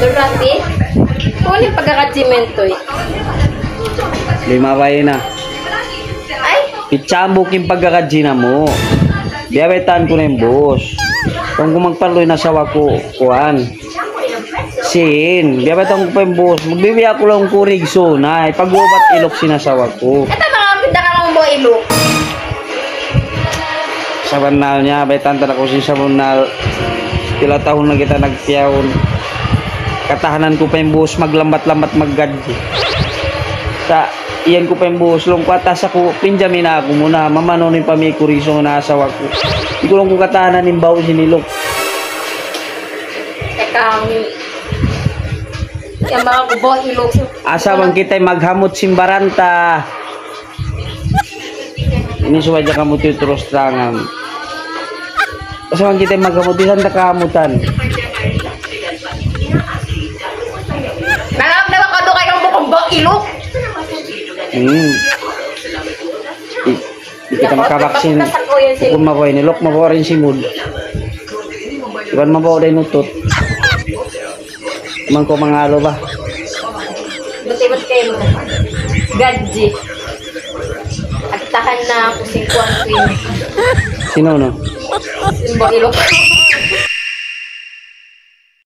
Durati? Kung yung pagkakatsimento eh. Lima kayo na. Ay! Itsambok yung pagkakadzina mo. Diabetan ko na yung boss. Kung magpaloy na sawa ko, kuhan. Sin, diabetan ko pa yung boss. Magbibiya ko lang kurig so na. Pag-ubat ilok sinasawa ko. Ito mga pinda ka lang mo ilok. Sa banal niya, betan tala ko sa banal. Pila taon na kita nagtiyaon. Katahanan ko pa yung boss, maglambat-lambat maggadji. Sa iyan ko pa yung boss, long kwatas ako, pinjamin na ako muna. Mamano ni pamikuriso na asawa ko. Hindi ko lang kung katahanan yung bawo sinilok. Teka, yung mga kubo ilok. Asawang kita'y maghamot simbaranta. Ini suwa dyan kamot yung trostrangan. Asawang kita'y maghamot, isan na kahamutan. Nalap na ba ka doon kayo ng bukong ilok? Di kita makabaksin. Kung makoy, nilok makoy rin si mood. Iban mabaw rin utot. Iman ko mga alo ba? Buti-buti kayo mo. Gadji. At takan na ako si Kwan Queen. Sino no? Yung ilok.